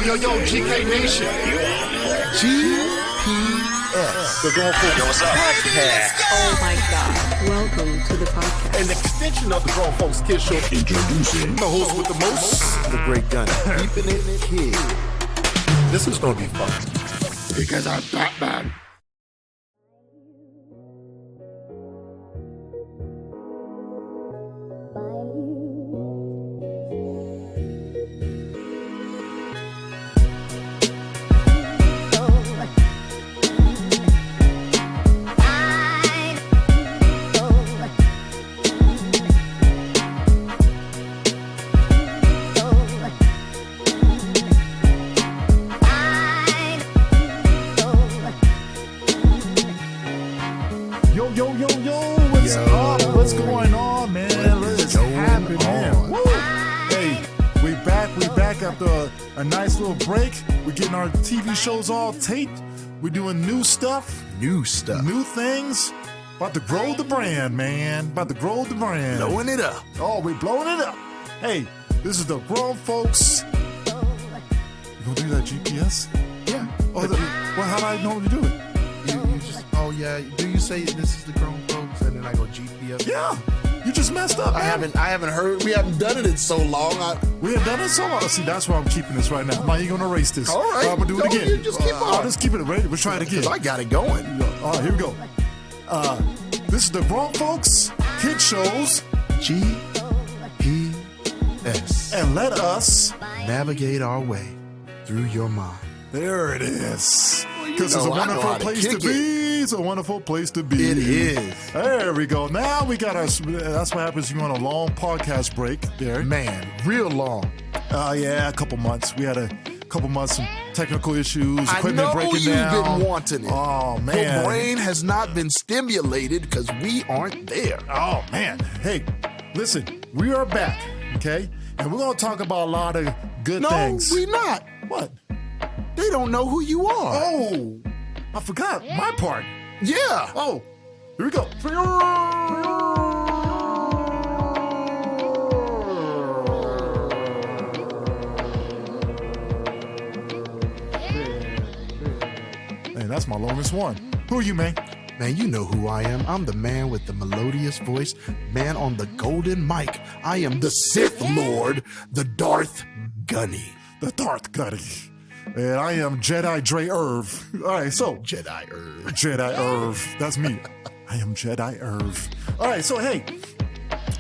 Yo, GK Nation. GPS. The Grown Folks Podcast. Oh my God. Welcome to the podcast. An extension of the Grown Folks Kids Show. Introducing the host with the most, the great gun. Keeping it kid. This is going to be fun. Because I'm Batman. A nice little break. We're getting our TV shows all taped. We're doing new stuff. New things. About to grow the brand, man. About to grow the brand. Blowing it up. Oh, we're blowing it up. Hey, this is the Grown Folks. You gonna do that GPS? Yeah. Oh, well, how do I know to do it? You just, oh yeah. Do you say this is the Grown Folks and then I go GPS? Yeah. You just messed up, man. I haven't heard. We haven't done it in so long. We have done it so long. See, that's why I'm keeping this right now. I'm not even gonna erase this. All right. I'm gonna do it again. You just keep on. I'll just keep it ready. We'll try it again. I got it going. All right, here we go. This is the Grown Folks Kid Shows. GPS. And let us navigate our way through your mind. There it is. Because it's a wonderful place to be. It's a wonderful place to be. It is. There we go. Now we got our. That's what happens. You on a long podcast break there. Man, real long. Yeah, a couple months. We had a couple months, some technical issues, equipment breaking down. I know you've been wanting it. Oh, man. Your brain has not been stimulated because we aren't there. Oh, man. Hey, listen, we are back, okay? And we're going to talk about a lot of good things. No, we're not. What? They don't know who you are. Oh, I forgot my part. Yeah. Oh, here we go. Hey, that's my longest one. Who are you, man? Man, you know who I am. I'm the man with the melodious voice, man on the golden mic. I am the Sith Lord, the Darth Gunny. The Darth Gunny. And I am Jedi Dre Irv. All right, so. Jedi Irv. Jedi Irv. That's me. I am Jedi Irv. All right, so hey,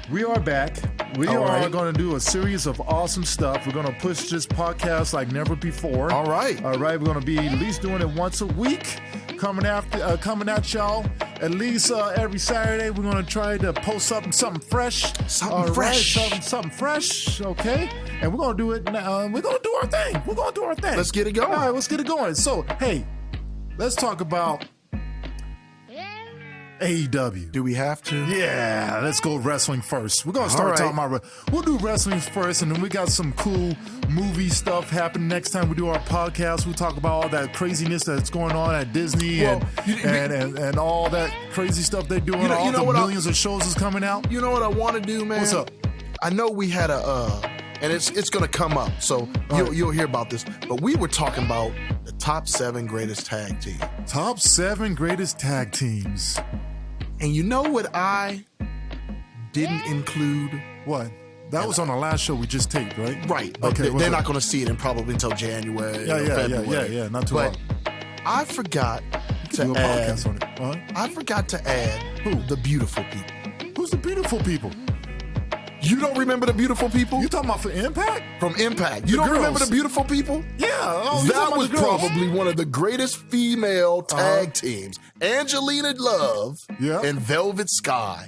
we are back. We are going to do a series of awesome stuff. We're going to push this podcast like never before. All right. We're going to be at least doing it once a week. Coming at y'all at least every Saturday. We're going to try to post something fresh. Something fresh, okay? And we're going to do it now. We're going to do our thing. Let's get it going. All right, let's get it going. So, hey, let's talk about AEW. Do we have to? Yeah, let's go wrestling first. We're going to start talking about. We'll do wrestling first, and then we got some cool movie stuff happening next time we do our podcast. We'll talk about all that craziness that's going on at Disney and all that crazy stuff they're doing. All the millions of shows is coming out. You know what I want to do, man? What's up? I know we had and it's going to come up, so you'll hear about this. But we were talking about the top 7 greatest tag teams. Top 7 greatest tag teams. And you know what I didn't include? What? That was on the last show we just taped, right? Right. But okay, they're not going to see it probably until January. Yeah. Not too long. I forgot to add. On it. Uh-huh. I forgot to add the beautiful people. Who's the beautiful people? You don't remember the beautiful people? You talking about from Impact? From Impact. You don't remember the beautiful people? Yeah. That was probably one of the greatest female tag teams. Angelina Love and Velvet Sky.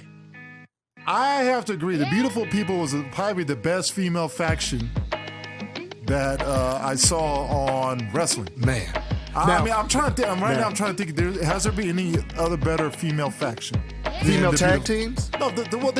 I have to agree. The beautiful people was probably the best female faction that I saw on wrestling. Man. I'm trying to think. I'm trying to think. Has there been any other better female faction? Female tag teams? No, there were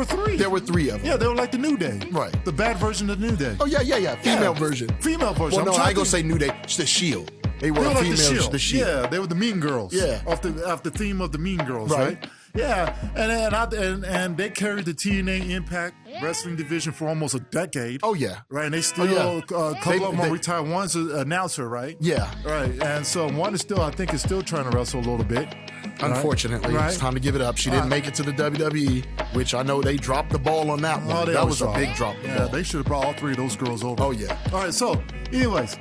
3. There were 3 of them. Yeah, they were like the New Day. Right. The bad version of the New Day. Oh, yeah. Female version. Female version. Well, no, I ain't going to say New Day. It's the Shield. They were like female. The Shield. Yeah, they were the Mean Girls. Yeah. Off the theme of the Mean Girls, right? Yeah, and they carried the TNA Impact wrestling division for almost a decade. Oh, yeah. Right, and they still, a couple of them are retired. One's an announcer, right? Yeah. Right, and so one is still, I think, is still trying to wrestle a little bit. Unfortunately, right? It's time to give it up. She didn't make it to the WWE, which I know they dropped the ball on that one. That was a big drop the ball. They should have brought all three of those girls over. Oh, yeah. All right, so, anyways,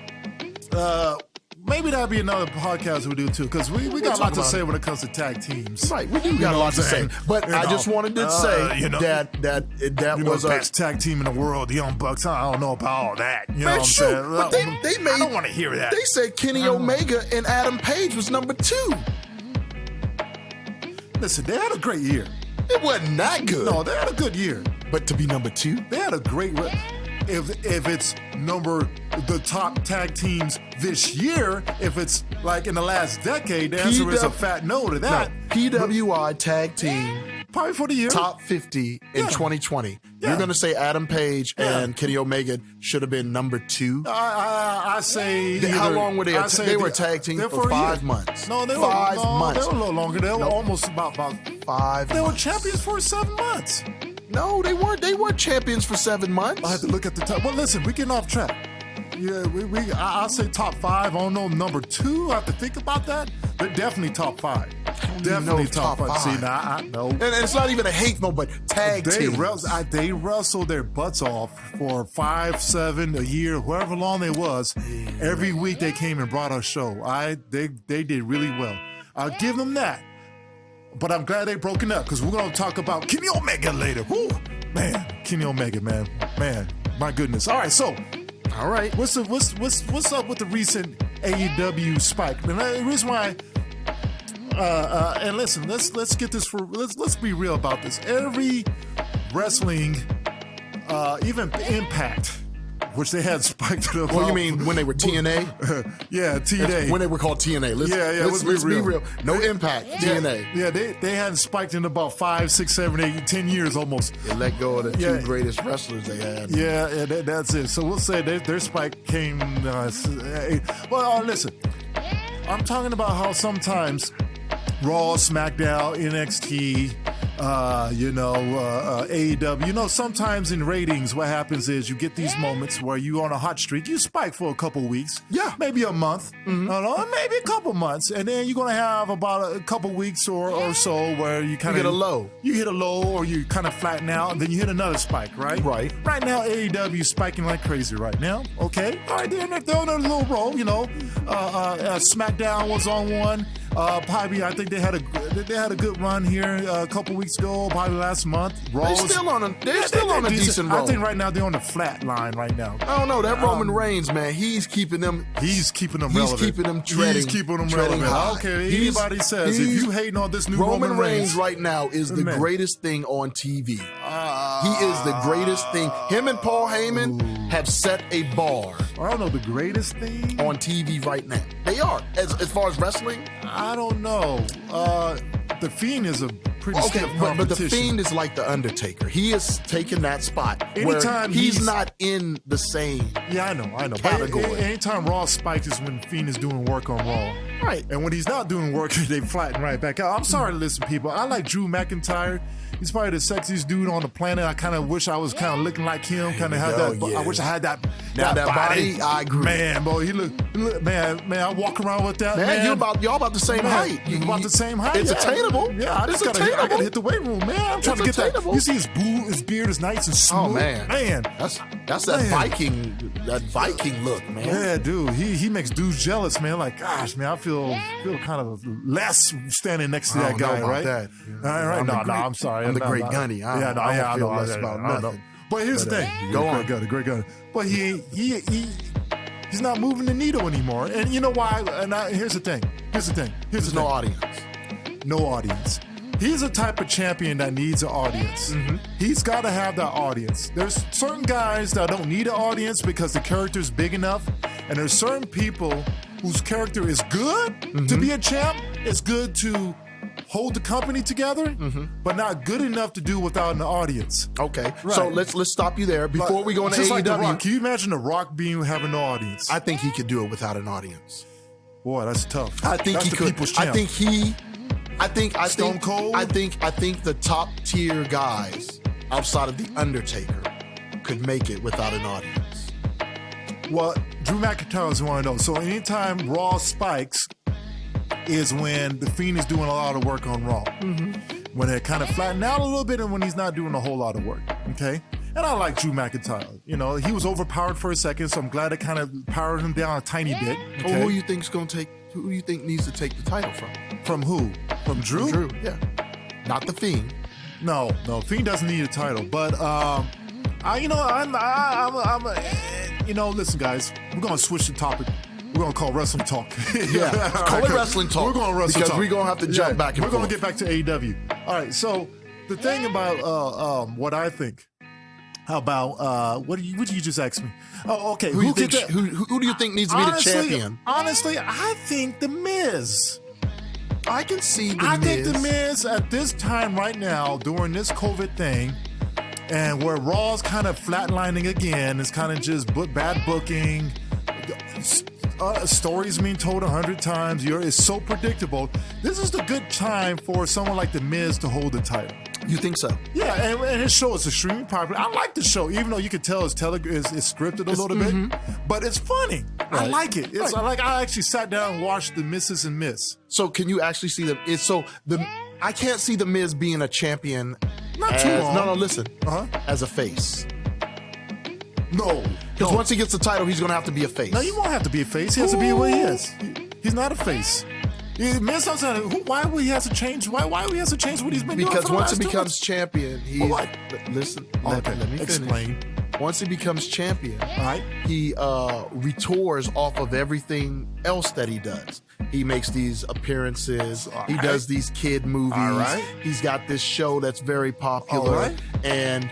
maybe that'll be another podcast we do, too, because we got a lot to say when it comes to tag teams. Right, we do got a lot to say. But I just wanted to say that was the best tag team in the world, the Young Bucks. I don't know about all that. You know what I'm saying? But they made, I don't want to hear that. They said Kenny Omega and Adam Page was number 2. Listen, they had a great year. It wasn't that good. No, they had a good year. But to be number 2? They had a great... If it's the top tag teams this year, if it's like in the last decade, the answer is a fat no to that. No, PWI tag team... Probably for the year. Top 50 in 2020. You're going to say Adam Page and Kenny Omega should have been number 2? I say... How long were they? They were a tag team for 5 months. No, they were 5 months. They were a little longer. They were almost about 5 months. They were champions for 7 months. No, they weren't. They weren't champions for 7 months. I had to look at the top. Well, listen, we're getting off track. Yeah, I'll say top 5. I don't know number 2. I have to think about that. They're definitely top 5. Definitely top 5. See, now I know. And it's not even a hate no, but tag team. They wrestled their butts off for 5, 7, a year, however long it was. Every week they came and brought us a show. They did really well. I'll give them that. But I'm glad they broken up because we're going to talk about Kenny Omega later. Woo! Man, Kenny Omega, man, my goodness. All right, so. All right. What's up with the recent AEW spike? And the reason why, and listen, let's get this let's be real about this. Every wrestling, even Impact, which they had spiked it up. Well, you mean when they were TNA? Yeah, TNA. When they were called TNA. Let's be real. No Impact, TNA. Yeah, they hadn't spiked in about 5, 6, 7, 8, 10 years almost. They let go of the 2 greatest wrestlers they had. Yeah, that's it. So we'll say their spike came. Listen, I'm talking about how sometimes Raw, SmackDown, NXT, AEW. Sometimes in ratings, what happens is you get these moments where you on a hot streak, you spike for a couple weeks, maybe a month, maybe a couple months, and then you're gonna have about a couple weeks or so where you kind of hit a low. You hit a low, or you kind of flatten out, and then you hit another spike, right? Right. Right now, AEW is spiking like crazy right now. Okay, all right, they're on a little roll. SmackDown was on one. Probably, I think they had a good run here a couple weeks ago, probably last month. They're still on a decent roll. I think right now they're on the flat line right now. I don't know. That Roman Reigns, man, he's keeping them relevant. He's keeping them relevant. I don't care. Anybody says, if you hating on this new Roman Reigns right now is the greatest thing on TV. He is the greatest thing. Him and Paul Heyman have set a bar. I don't know, the greatest thing on TV right now. They are. As far as wrestling, I don't know. The Fiend is a pretty stiff competition. But the Fiend is like the Undertaker. He is taking that spot. Anytime he's not in the same category. Anytime Raw spikes is when Fiend is doing work on Raw. Right. And when he's not doing work, they flatten right back out. I'm sorry to listen, people. I like Drew McIntyre. He's probably the sexiest dude on the planet. I kind of wish I was kind of looking like him. Kind of have that. I wish I had that body. I agree. Man, boy, he look. Man, I walk around with that. Man, y'all about the same height. You about the same height. It's attainable. Yeah, I gotta hit the weight room, man. I'm trying to get that. You see his beard is nice and smooth. Oh man, that's that Viking look, man. Yeah, dude, he makes dudes jealous, man. Like, gosh, man, I feel kind of less standing next to that guy, right? That. Right? No, I'm sorry. I'm the great gunny. I don't feel less about nothing. But here's the thing. Go on. The great gunny. But he's not moving the needle anymore. And you know why? And here's the thing. There's no audience. No audience. He's a type of champion that needs an audience. Mm-hmm. He's got to have that audience. There's certain guys that don't need an audience because the character's big enough. And there's certain people whose character is good to be a champ. It's good to hold the company together, but not good enough to do without an audience. Okay, right. So let's stop you there before we go into AEW. Like The Rock. Can you imagine The Rock having no audience? I think he could do it without an audience. Boy, that's tough. I think he could. I think Stone Cold. I think the top tier guys outside of The Undertaker could make it without an audience? Well, Drew McIntyre is one of those. So anytime Raw spikes is when The Fiend is doing a lot of work on Raw. When it kind of flattened out a little bit and when he's not doing a whole lot of work, okay? And I like Drew McIntyre. You know, he was overpowered for a second, so I'm glad it kind of powered him down a tiny bit. Okay? Well, who do you think needs to take the title from? From who? From Drew? From Drew, yeah. Not The Fiend. No, Fiend doesn't need a title. But, listen, guys, we're going to switch the topic. We're going to call wrestling talk. Yeah, call it wrestling talk. We're going to wrestling because talk. we're going to have to jump back and forth. We're going to get back to AEW. All right, so the thing about what I think, how about, what did you just ask me? Oh, okay. Who do you think needs to be the champion? Honestly, I think The Miz. I can see The Miz. I think The Miz at this time right now, during this COVID thing, and where Raw's kind of flatlining again, it's kind of just bad booking, stories being told 100 times, it's so predictable. This is the good time for someone like The Miz to hold the title. You think so? Yeah, and his show is extremely popular. I like the show, even though you can tell it's scripted a little bit, but it's funny. Right. I like it. It's I actually sat down and watched the Mrs. and Miss. So can you actually see them? I can't see The Miz being a champion. Not too long. No, listen. As a face. No. Because once he gets the title, he's going to have to be a face. No, he won't have to be a face. He has to be what he is. He's not a face. Miz why would he have to change? Why would he have to change what he's been doing? Because once he becomes champion, listen. Let me explain. Finish. Once he becomes champion, right, he retours off of everything else that he does. He makes these appearances. He does these kid movies. Right. He's got this show that's very popular, and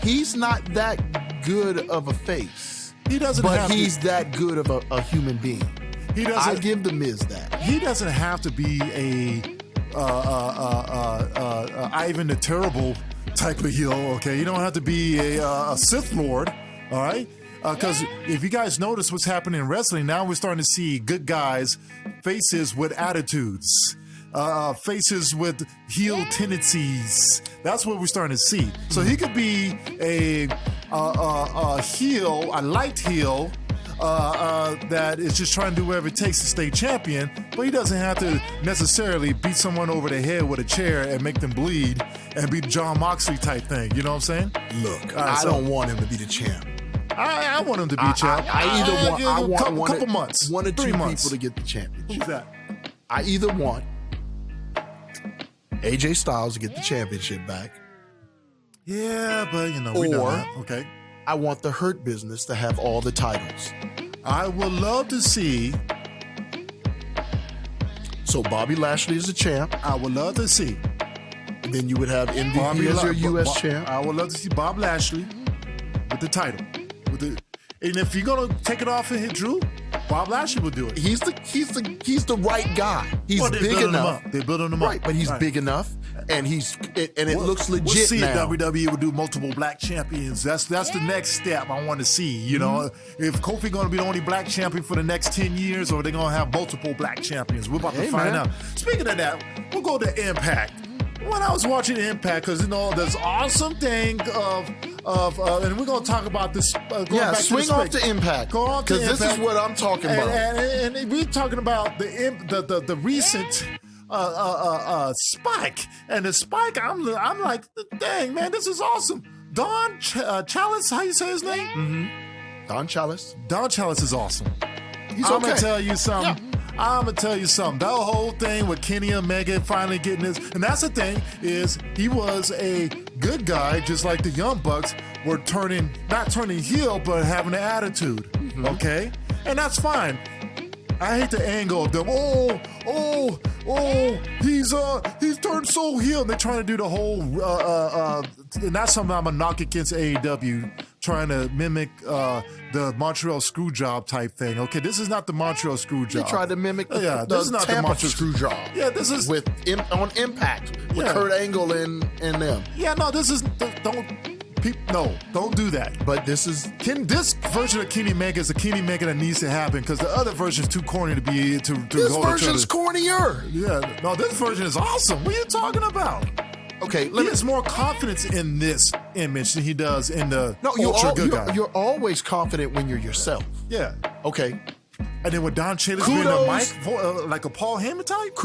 he's not that good of a face. He doesn't. But he's that good of a human being. I give The Miz that. He doesn't have to be a Ivan the Terrible type of heel, okay? You don't have to be a Sith Lord, all right? Because if you guys notice what's happening in wrestling, now we're starting to see good guys, faces with attitudes, faces with heel tendencies. That's what we're starting to see. So he could be a heel, a light heel, that is just trying to do whatever it takes to stay champion, but he doesn't have to necessarily beat someone over the head with a chair and make them bleed and be the John Moxley type thing. You know what I'm saying? Look, I don't want him to be the champ. I want him to be champ. I want a couple months, 1 or 2 3 months. people to get the championship. Who's that? I either want AJ Styles to get the championship back. Yeah, but we know that. Okay. I want the Hurt Business to have all the titles. I would love to see. So Bobby Lashley is the champ. I would love to see. And then you would have MVP as your U.S. champ. I would love to see Bob Lashley with the title. And if you're gonna take it off and hit Drew, Bob Lashley will do it. He's the right guy. He's big enough. They're building him up. Right, but he's big enough. And it looks legit. We'll see now. if WWE will do multiple black champions. That's the next step I want to see. You know, if Kofi going to be the only black champion for the next 10 years, or they're going to have multiple black champions. We're about to find out. Speaking of that, we'll go to Impact. When I was watching Impact, because there's awesome thing of and we're going to talk about this. Swing off to Impact. Go on to Impact. Because this is what I'm talking about. And we're talking about the recent. Spike, and the Spike, I'm like, dang man, this is awesome. Don Callis, how you say his name? Mm-hmm. Don Callis. Don Callis is awesome. I'm gonna tell you something. I'm gonna tell you something. That whole thing with Kenny Omega finally getting this, and that's the thing is he was a good guy, just like the Young Bucks were not turning heel, but having an attitude. Mm-hmm. Okay, and that's fine. I hate the angle of them. He's turned so heel. They're trying to do the whole. And that's something I'm gonna knock against AEW, trying to mimic the Montreal Screwjob type thing. Okay, this is not the Montreal Screwjob. They tried to mimic this is not the Montreal Screwjob. Yeah, this is on Impact with Kurt Angle and them. Yeah, no, this is don't do that. But this version of Kenny Omega is the Kenny Omega that needs to happen, because the other version is too corny to be to this version's cornier. Yeah, no, this version is awesome. What are you talking about? Okay, he has more confidence in this image than he does in the good guy. You're always confident when you're yourself. Yeah. Okay. And then with Don Callis being a mic, like a Paul Heyman type?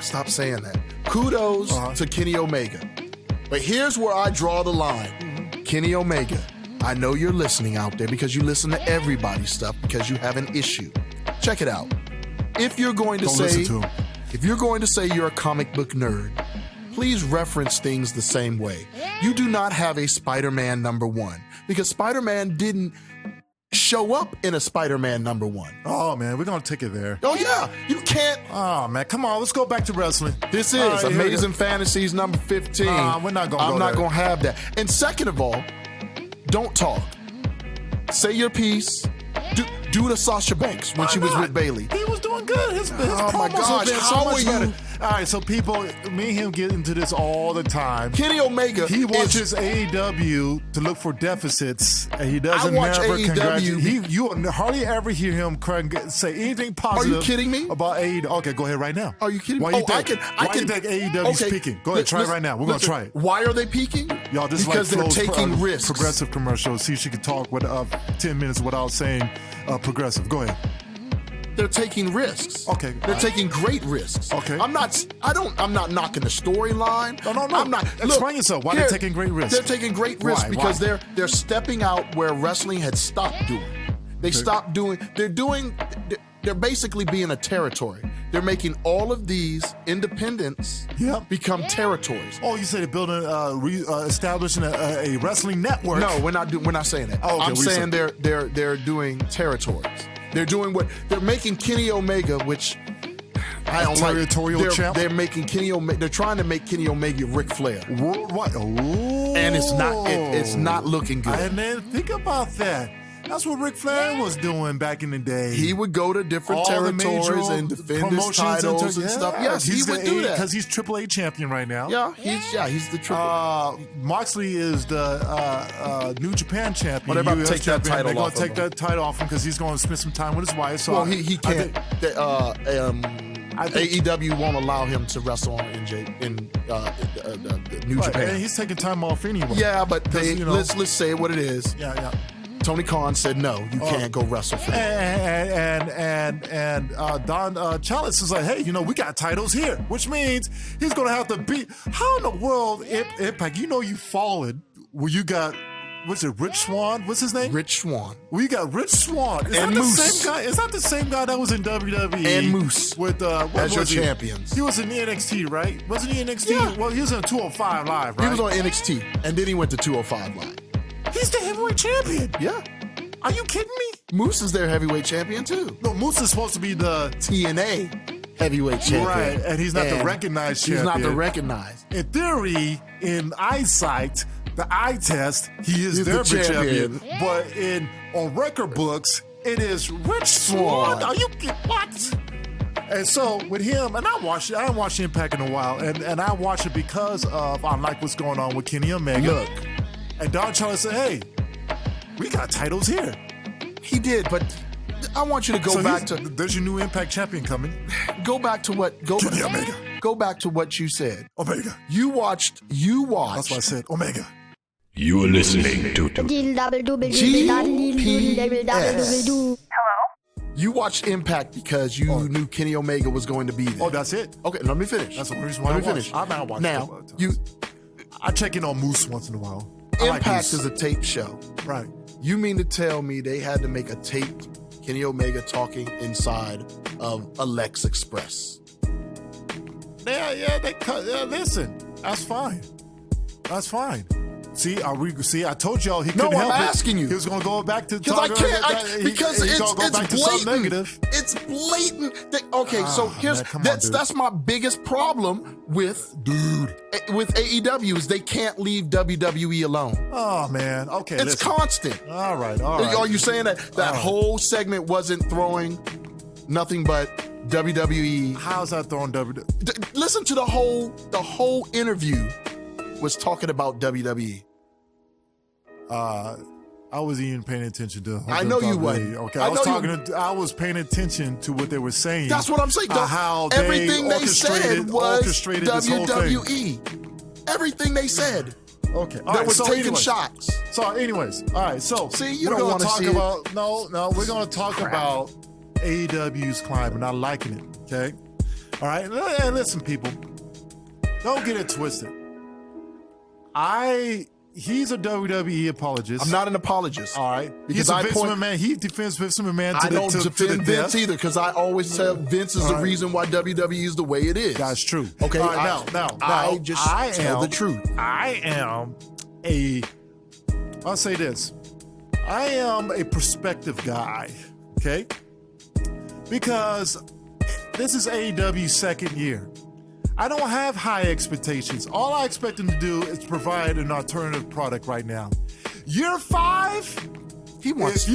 Stop saying that. Kudos to Kenny Omega. But here's where I draw the line. Mm-hmm. Kenny Omega, I know you're listening out there because you listen to everybody's stuff because you have an issue. Check it out. If you're going to say you're a comic book nerd, please reference things the same way. You do not have a Spider-Man #1 because Spider-Man didn't show up in a Spider-Man #1. Oh, man, we're going to take it there. Oh, yeah. You can't. Oh, man, come on. Let's go back to wrestling. This is Amazing Fantasies number 15. We're not going to I'm not going to have that. And second of all, don't talk. Say your piece. Do the Sasha Banks when she was with Bailey. He was doing good. His oh my gosh, how are you? Better. All right, so people, me and him get into this all the time. Kenny Omega, he watches AEW to look for deficits, and he doesn't never congratulate. You hardly ever hear him say anything positive. Are you kidding me? About AEW? Okay, go ahead right now. Are you kidding me? Why do you think AEW's peaking? Go ahead, try it right now. We're going to try it. Why are they peaking? Y'all, this because they're taking risks. Progressive commercial. See if she can talk with 10 minutes without saying progressive. Go ahead. They're taking risks. Okay. They're taking great risks. Okay. I'm not knocking the storyline. No. I'm not. Explain yourself. Why they're taking great risks? They're taking great risks because they're stepping out where wrestling had stopped doing. They're basically being a territory. They're making all of these independents become territories. Oh, you say they're building, establishing a wrestling network? No, we're not saying that. Oh, okay, I'm saying they're doing territories. They're making Kenny Omega, which I don't like. Territorial champ. They're making Kenny Omega. They're trying to make Kenny Omega Ric Flair. Worldwide. Oh. And it's not looking good. I didn't think about that. That's what Ric Flair was doing back in the day. He would go to different territories and defend his titles and stuff. Yes, he would do that because he's AAA champion right now. Yeah, he's the triple. Moxley is the New Japan champion. Well, they're about to take that title off. They're going to take that title off him because he's going to spend some time with his wife. So well, he can't. AEW won't allow him to wrestle in New Japan. And he's taking time off anyway. Yeah, but let's say what it is. Yeah. Tony Khan said, no, you can't go wrestle for them. And Don Callis is like, hey, we got titles here, which means he's going to have to beat. How in the world, Impact, you followed where you got, what's it, Rich Swann? What's his name? Rich Swann. Well, you got Rich Swann. Is and that Moose. The same guy? Is that the same guy that was in WWE? And Moose. With, as your champions. He was in NXT, right? Wasn't he in NXT? Yeah. Well, he was in 205 Live, right? He was on NXT, and then he went to 205 Live. He's the heavyweight champion. Yeah. Are you kidding me? Moose is their heavyweight champion, too. No, Moose is supposed to be the TNA heavyweight champion. Right, and he's not the recognized champion. He's not the recognized. In theory, in eyesight, the eye test, he's their champion. But on record books, it is Rich Swann. Are you kidding? What? And so with him, and I haven't watched Impact in a while, and I watch it because of I like what's going on with Kenny Omega. Look. And Don Callis said, hey, we got titles here. He did, but I want you to go back to... There's your new Impact champion coming. Go back to what... Kenny Omega. Go back to what you said. Omega. You watched... That's what I said. Omega. You are listening to GPS. Hello? You watched Impact because you knew Kenny Omega was going to be there. Oh, that's it? Okay, let me finish. That's the reason why I finish. I'm not watching. Now, I check in on Moose once in a while. Impact is a tape show. Right. You mean to tell me they had to make a taped Kenny Omega talking inside of Alex Express? Yeah, they cut. Listen, that's fine. That's fine. See, I told y'all he couldn't help it. No, I'm asking you. He was going to go back to because I can't. Because it's blatant. Negative. It's blatant. Okay, so here's that's my biggest problem with AEW is they can't leave WWE alone. Oh man, okay, it's constant. All right. Are you saying that whole segment wasn't throwing nothing but WWE? How's that throwing WWE? Listen to the whole interview. Was talking about WWE. I wasn't even paying attention to. I know you weren't. Okay, I was paying attention to what they were saying. That's what I'm saying. How everything they said was orchestrated WWE. everything they said. Okay. All That right, was so taking anyways. shots. So, anyways, all right. So, See, you we're don't gonna wanna talk see it. about no. We're going to talk about AEW's climb and not liking it. Okay. All right. And listen, people, don't get it twisted. He's a WWE apologist. I'm not an apologist. All right. Because He's a Vince McMahon. He defends Vince McMahon to I don't defend Vince death. either because I always say Vince is the reason why WWE is the way it is. That's true. Okay, All right, now, I just tell the truth. I'll say this. I am a perspective guy, okay? Because this is AEW's second year. I don't have high expectations. All I expect them to do is provide an alternative product right now. Year 5, He wants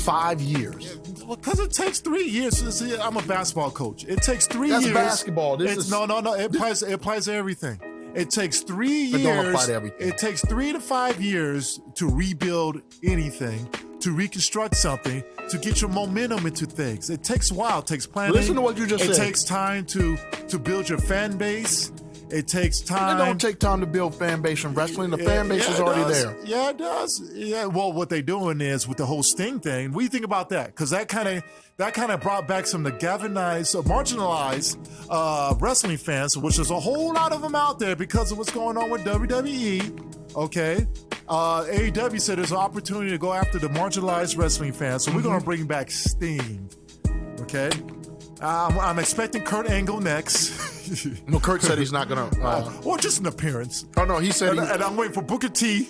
5 years. because it takes 3 years. See, I'm a basketball coach. It takes 3 years. That's basketball. No. It applies to everything. It takes 3 years. It don't apply to everything. It takes 3 to 5 years to rebuild anything, to reconstruct something, to get your momentum into things. It takes a while. It takes planning. Listen to what you just said. It takes time to build your fan base. It takes time. It don't take time to build fan base in wrestling. The fan base is already there. Yeah, it does. Yeah. Well, what they're doing is with the whole Sting thing. What do you think about that? Because that kind of brought back some of the galvanized, marginalized wrestling fans, which there's a whole lot of them out there because of what's going on with WWE. Okay. AEW said there's an opportunity to go after the marginalized wrestling fans, so we're going to bring back Sting. Okay. I'm expecting Kurt Angle next. No, Kurt said he's not going to. Or just an appearance. Oh, no, he said And I'm waiting for Booker T.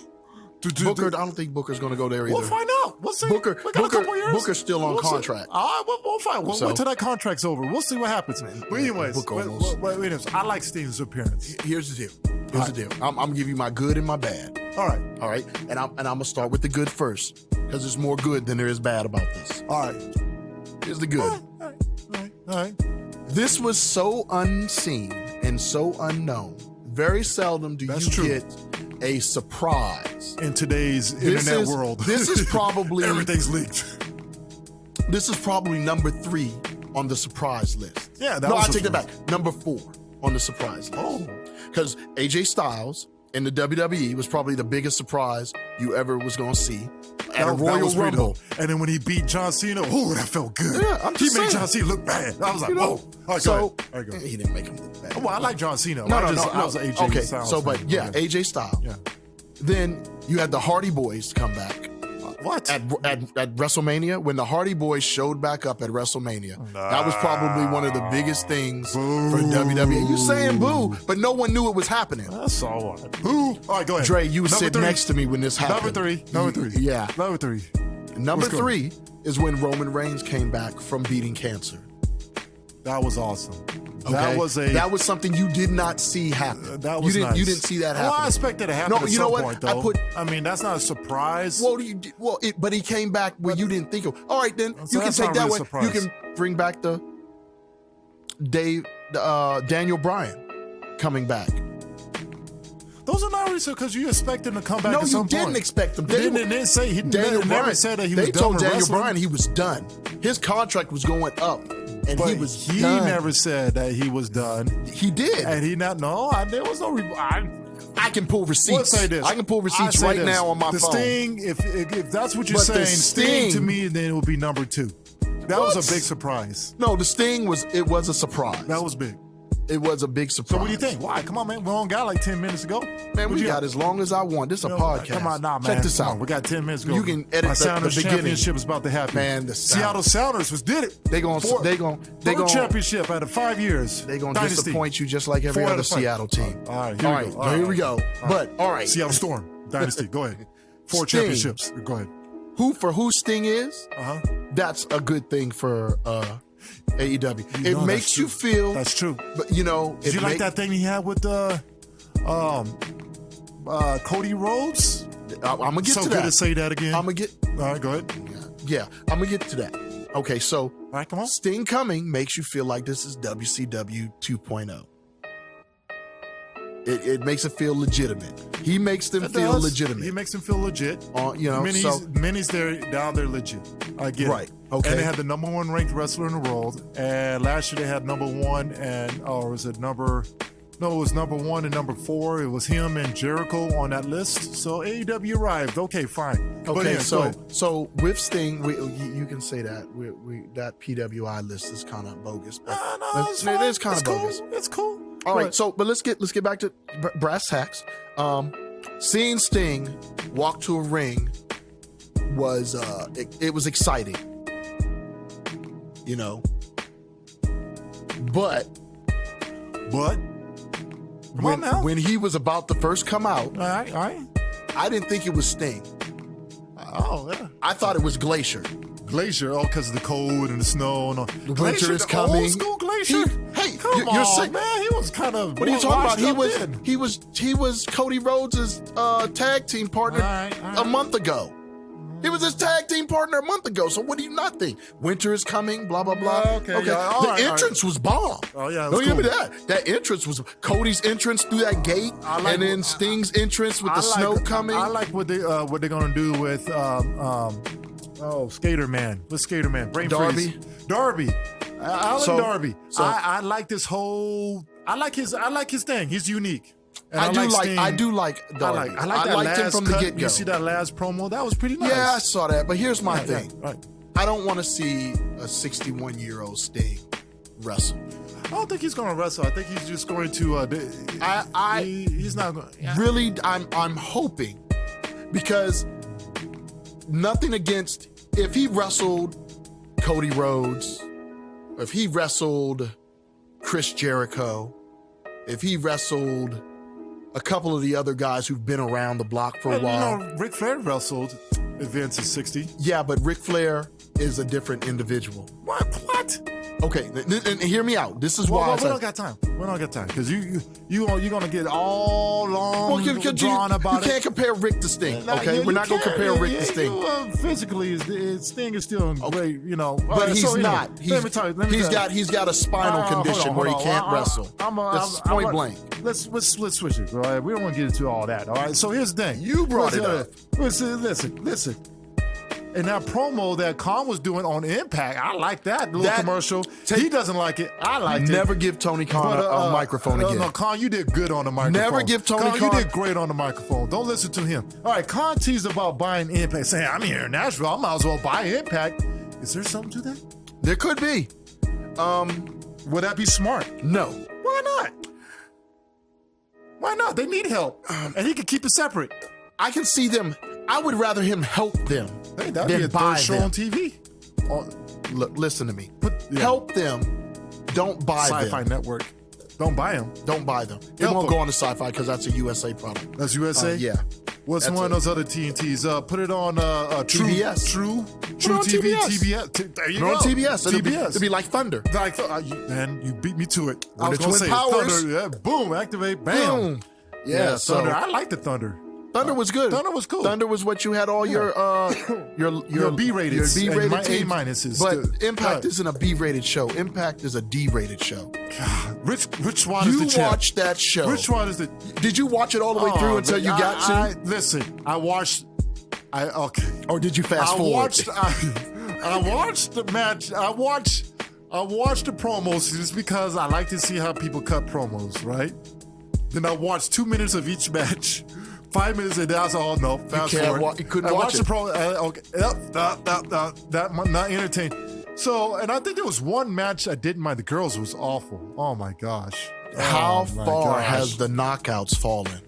Booker, I don't think Booker's going to go there either. We'll find out. We'll see. Booker- We got a couple years. Booker's still on contract. All right, we'll find. We'll So- wait till that contract's over. We'll see what happens. But anyways, Book almost. I like Sting's appearance. Here's the deal. I'm going to give you my good and my bad. All right. All right? And I'm going to start with the good first because there's more good than there is bad about this. All right. Here's the good. All right. This was so unseen and so unknown. Very seldom do That's you true. get a surprise. In today's internet world, This is probably everything's leaked. This is probably number 3 on the surprise list. Yeah, No, I was take that back. Number 4 on the surprise list. Oh. Because AJ Styles in the WWE was probably the biggest surprise you ever was going to see at a Royal was pretty Rumble. dope. And then when he beat John Cena, oh, that felt good. Yeah, I'm he just made saying. John Cena look bad. I was like, You know, whoa. All right, so go ahead. All right, go ahead. he didn't make him look bad. Well, I like John Cena. No. I was an AJ Okay, Styles so fan. but yeah, Okay. AJ Styles. Yeah. Then you had the Hardy Boys come back What? at WrestleMania when the Hardy Boys showed back up at WrestleMania. That was probably one of the biggest things for WWE. You saying boo, but no one knew it was happening. That's all right. Who? All right, go ahead. Dre, you were Number sitting 3. next to me when this happened. Number three. Yeah. Number 3. Number What's going 3 is when Roman Reigns came back from beating cancer. That was awesome. Okay? That was something you did not see happen. that was you nice. didn't see that happen. Well, I expected it to happen No, at you some know what? point, though. I mean, that's not a surprise. But he came back where you didn't think of. All right, then So you can that's take not that really way. a surprise. You can bring back the Daniel Bryan coming back. Those are not really because you expect him to come back No, at you some didn't point. expect him. They didn't say he Daniel never Bryan said that he was They done told with Daniel wrestling. Bryan he was done. His contract was going up, and But he was he done. never said that he was done. He did. And he not, no, there was no, I can pull receipts. Let's say this. I can pull I receipts say right this. now on my the phone. Sting, if that's what you're But the saying, Sting to Sting- me, then it would be number 2. That What? was a big surprise. No, the Sting was a surprise. That was big. It was a big surprise. So what do you think? Why? Come on, man. We only got like 10 minutes to go. Man, What we you got as long as I want. This is a podcast. Come on, nah, man. Check this Come out. on, we got 10 minutes to go. You can edit My the Sounders beginning. championship is about to happen. Man, the Seattle Sounders did it. They gon' Third championship out of 5 years. They gonna Dynasty. disappoint you just like every 4 out other of 5. Seattle team. All right, All right, here we go. But all right, Seattle Storm Dynasty. Go ahead. 4 Sting. championships. Go ahead. who Sting is? Uh-huh. That's a good thing for AEW. You It know makes that's you true. feel. That's true. But you know, Did you like that thing he had with Cody Rhodes? I'm gonna get So to good that. to say that again. I'm gonna get. All right, go ahead. Yeah, I'm gonna get to that. Okay, so All right, come on. Sting coming makes you feel like this is WCW 2.0. It makes it feel legitimate. He makes them It feel does. legitimate. He makes them feel legit. You know, Many's there down there legit. I get Right, it. okay. And they had the number 1 ranked wrestler in the world. And last year they had number 1 and was it number No, it was number 1 and number 4. It was him and Jericho on that list. So AEW arrived. Okay, fine. Okay, so with Sting, you can say that that PWI list is kind of bogus. But it is kind of bogus. It's cool. All right, but let's get back to brass tacks. Seeing Sting walk to a ring was it was exciting, but when he was about to first come out, all right. I didn't think it was Sting. Oh, yeah. I thought it was Glacier. Glacier, because of the cold and the snow. And the winter is coming. Old school Glacier. Come on, man. He was kind of. What are you talking about? He was Cody Rhodes' tag team partner a month ago. He was his tag team partner a month ago. So what do you not think? Winter is coming, blah, blah, blah. Okay. Yeah, the entrance was bomb. Oh, yeah. Don't give me that. That entrance was Cody's entrance through that gate, and then Sting's entrance with the snow coming. I like what they're going to do with Skater Man. What's Skater Man? Brain Darby. freeze. Darby. Alan Darby. I like this whole. I like his thing. He's unique. And I do like Darby. I liked him from the get-go. You see that last promo? That was pretty nice. Yeah, I saw that. But here's my thing. Yeah, right. I don't want to see a 61-year-old Sting wrestle. I don't think he's going to wrestle. I think he's just going to. He's not going. Yeah. Really, I'm hoping, because nothing against if he wrestled Cody Rhodes, if he wrestled Chris Jericho, if he wrestled a couple of the other guys who've been around the block for a while. Ric Flair wrestled at Vince at 60. Yeah, but Ric Flair is a different individual. What? Okay, and hear me out. This is why we don't got time. We don't got time because you're gonna get all long drawn about it. You can't compare Rick to Sting. Okay, we're not gonna compare Rick to Sting. Physically, Sting is still in great, But he's not. He's got a spinal condition where he can't wrestle. That's point blank. Let's switch it. All right, we don't want to get into all that. All right. So here's the thing. You brought it up. Listen. And that promo that Khan was doing on Impact, I like that little commercial. He doesn't like it. I like it. Never give Tony Khan a microphone again. No, Khan, you did good on the microphone. Never give Tony Khan. You did great on the microphone. Don't listen to him. All right, Khan teased about buying Impact, saying, I'm here in Nashville. I might as well buy Impact. Is there something to that? There could be. Would that be smart? No. Why not? Why not? They need help. And he can keep it separate. I can see them. I would rather him help them that'd be a third show on TV. Look, listen to me. Help them. Don't buy them. Sci-Fi Network. Don't buy them. Don't buy them. It won't go on to Sci-Fi because that's a USA product. That's USA? Yeah. What's one of those other TNTs? Put it on TBS. True TV. TBS. There you go. On TBS. It'll be like Thunder. Man, you beat me to it. I was going to say Powers. Thunder. Yeah, boom, activate, bam. Boom. Yeah, Thunder. I like the Thunder. Thunder was good. Thunder was cool. Thunder was what you had all your B-rated, your B-rated teams. A-minuses. But Impact isn't a B-rated show. Impact is a D-rated show. God, which one is the champ? You watched that show. Which one is the? Did you watch it all the way through until you got to? Listen, I watched. Okay. Or did you fast forward? I watched the match. I watched the promos just because I like to see how people cut promos, right? Then I watched 2 minutes of each match. 5 minutes and that's all. No, fast forward. You couldn't watch it. The promo. Okay, that not entertaining. So, and I think there was one match I didn't mind. The girls was awful. Oh my gosh. How far has the knockouts fallen?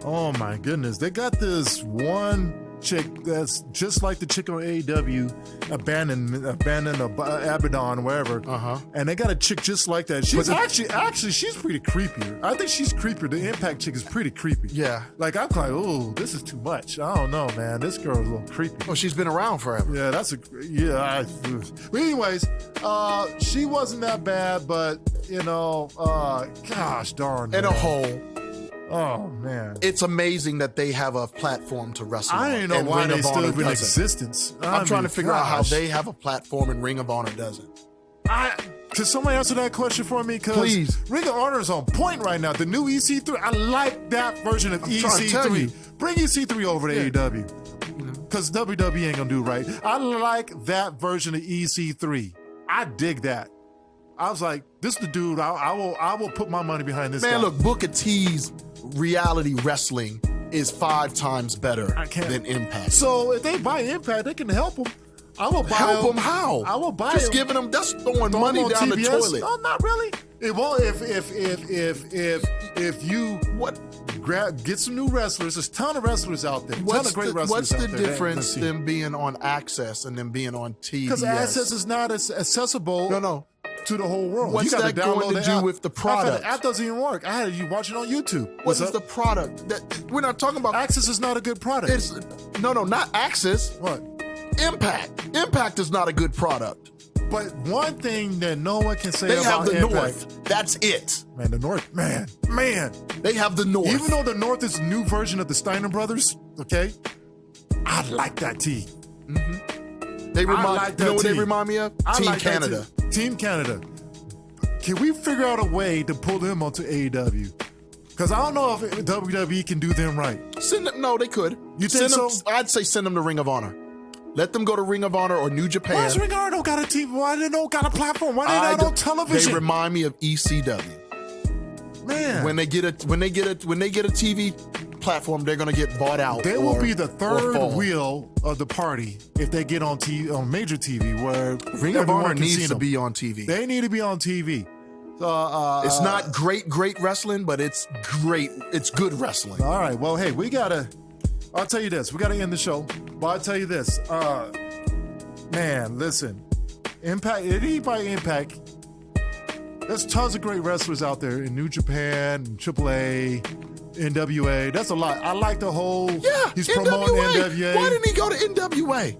Oh my goodness. They got this one chick that's just like the chick on AEW, abandoned Abaddon, wherever. And they got a chick just like that. She's actually she's pretty creepier. I think she's creepier. The Impact chick is pretty creepy. Yeah. Like I'm like, oh, this is too much. I don't know, man. This girl is a little creepy. Well, she's been around forever. Yeah, but anyways, she wasn't that bad, but gosh darn. In a whole. Oh, man. It's amazing that they have a platform to wrestle on. I don't know why they still in existence. I'm trying to figure out how they have a platform and Ring of Honor doesn't. Can somebody answer that question for me? Please. Ring of Honor is on point right now. The new EC3, I like that version of EC3. Bring EC3 over to AEW. Because WWE ain't going to do right. I like that version of EC3. I dig that. I was like, this is the dude. I will put my money behind this guy. Man, look, Booker T's reality wrestling is 5 times better than Impact. So if they buy Impact, they can help him. I will buy help them. How? I will buy just him. giving them. That's throwing money down TBS? the toilet. No, not really. It won't. If you get some new wrestlers, there's a ton of wrestlers out there. Ton of great wrestlers out there. What's the difference than being on Access and then being on TBS? Because Access is not as accessible. No. To the whole world. What's that going to do with the product? The app doesn't even work. I had you watch it on YouTube. What is the product? We're not talking about. Access is not a good product. No, not Access. What? Impact. Impact is not a good product. But one thing that no one can say they about have the Impact, North. That's it. Man, the North. Man. They have the North. Even though the North is a new version of the Steiner Brothers, okay? I like that team. Mm-hmm. They remind. You know what they remind me of? Team Canada. Team Canada. Can we figure out a way to pull them onto AEW? Because I don't know if WWE can do them right. No, they could. You think so? I'd say send them to Ring of Honor. Let them go to Ring of Honor or New Japan. Why does Ring of Honor don't got a TV? Why they don't got a platform? Why they not on television? They remind me of ECW. Man, when they get a TV platform, they're gonna get bought out. They will be the third wheel of the party if they get on TV, on major TV, where Ring of Honor needs to be on TV. They need to be on TV. It's not great wrestling, but it's great. It's good wrestling. All right. Well, hey, I'll tell you this. We gotta end the show. But I'll tell you this. Man, listen. Impact. Anybody Impact. There's tons of great wrestlers out there in New Japan, AAA, NWA. That's a lot. I like the whole. Yeah, he's promoting NWA. Why didn't he go to NWA?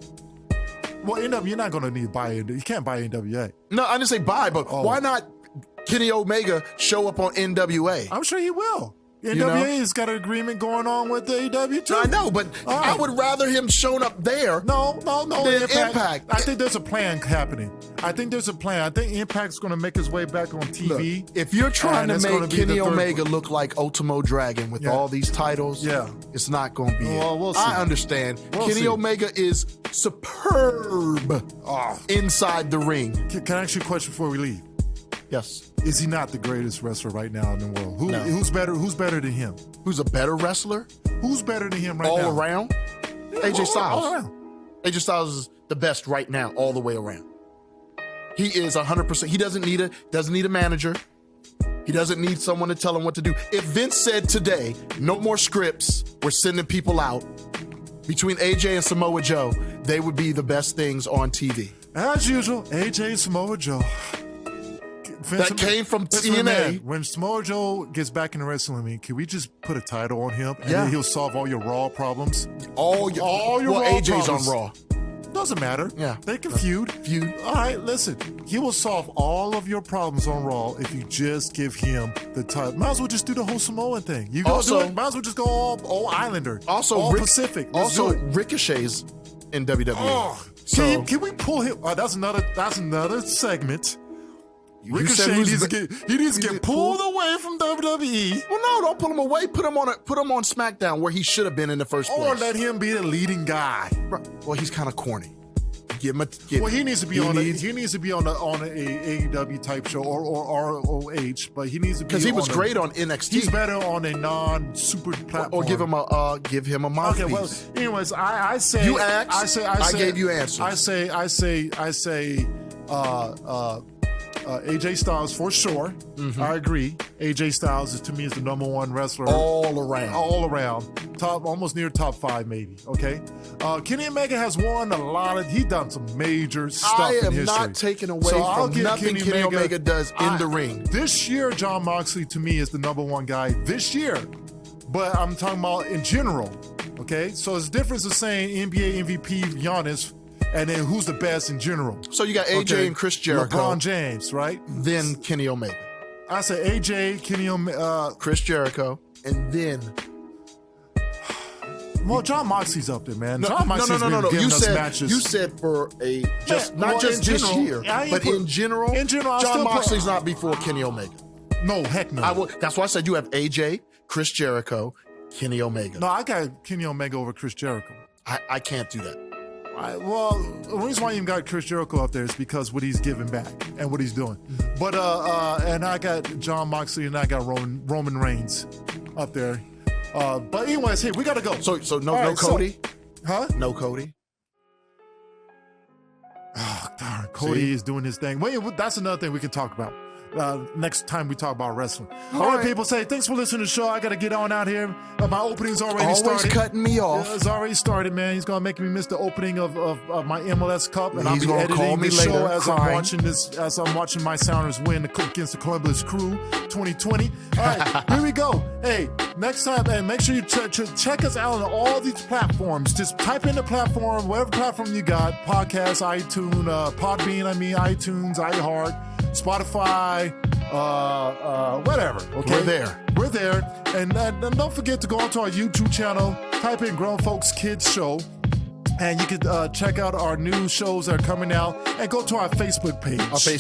Well, you're not going to need to buy it. You can't buy NWA. No, I didn't say buy, but why not Kenny Omega show up on NWA? I'm sure he will. NWA has got an agreement going on with the AEW too. I know, but I would rather him showing up there. No. Than Impact. I think there's a plan happening. I think Impact's going to make his way back on TV. Look, if you're trying to make Kenny Omega look like Ultimo Dragon with all these titles, it's not going to be it. We'll see. I understand. Kenny Omega is superb inside the ring. Can I ask you a question before we leave? Yes. Is he not the greatest wrestler right now in the world? Who's better than him? Who's a better wrestler? Who's better than him now? All around? AJ Styles. All around. AJ Styles is the best right now, all the way around. He is 100%. He doesn't need a manager. He doesn't need someone to tell him what to do. If Vince said today, no more scripts, we're sending people out, between AJ and Samoa Joe, they would be the best things on TV. As usual, AJ and Samoa Joe. That came from TNA. When Samoa Joe gets back in the wrestling, can we just put a title on him and then he'll solve all your Raw problems? All your Raw AJ's problems. on Raw. Doesn't matter. Yeah. They can feud. All right, listen. He will solve all of your problems on Raw if you just give him the title. Might as well just do the whole Samoan thing. You go do it. Might as well just go all Islander. Also, all Pacific. Ricochet's in WWE. Oh, can we pull him? That's another segment. Ricochet needs to get pulled away from WWE. Well, no, don't pull him away. Put him on SmackDown where he should have been in the first place. Or let him be the leading guy. Right. Well, he's kind of corny. He needs to be on a AEW type show or ROH, but he needs to be because he was great on NXT. He's better on a non-super platform. Or give him a mouthpiece. Okay, well, anyways, I say you asked. I gave you answers. I say. AJ Styles for sure. Mm-hmm. I agree. AJ Styles to me is the number one wrestler all around. Top, almost near top 5 maybe. Okay. Kenny Omega has won a lot. He's done some major stuff in history. I am not taking away from nothing Kenny Omega does in the ring. This year, Jon Moxley to me is the number one guy this year. But I'm talking about in general. Okay. So it's difference of saying NBA MVP Giannis. And then who's the best in general? So you got AJ and Chris Jericho. LeBron James, right? Then Kenny Omega. I say AJ, Kenny Omega. Chris Jericho. And then... Well, Jon Moxley's up there, man. No. You said for not just this year, but in general, Jon Moxley's not before Kenny Omega. No, heck no. That's why I said you have AJ, Chris Jericho, Kenny Omega. No, I got Kenny Omega over Chris Jericho. I can't do that. Well, the reason why you even got Chris Jericho up there is because what he's giving back and what he's doing. But and I got John Moxley and I got Roman Reigns up there. But anyways, hey, we gotta go. So no Cody? Huh? No Cody? Oh, darn. Cody is doing his thing. Wait, that's another thing we can talk about next time we talk about wrestling. All right, people, say thanks for listening to the show. I got to get on out here. My opening's already started. Always cutting me off. It's already started, man. He's going to make me miss the opening of my MLS Cup, and He's I'll be editing the show as I'm watching my Sounders win against the Columbus Crew 2020. All right, here we go. Hey, next time, and make sure you check us out on all these platforms. Just type in the platform, whatever platform you got, podcast, iTunes, Podbean, iTunes, iHeart, Spotify, whatever. Okay, we're there, and don't forget to go onto our YouTube channel. Type in Grown Folks Kids Show, and you can check out our new shows that are coming out, and go to our Facebook page. Okay,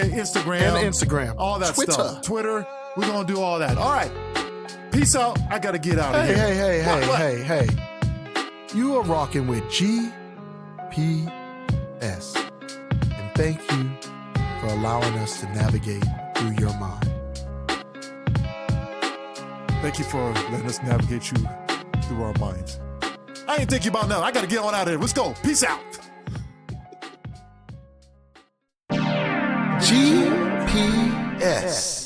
Instagram, all that stuff. Twitter, we're gonna do all that. All right, peace out. I gotta get out of here. Hey! You are rocking with GPS, and thank you for allowing us to navigate through your mind. Thank you for letting us navigate you through our minds. I ain't thinking about nothing. I got to get on out of here. Let's go. Peace out. GPS.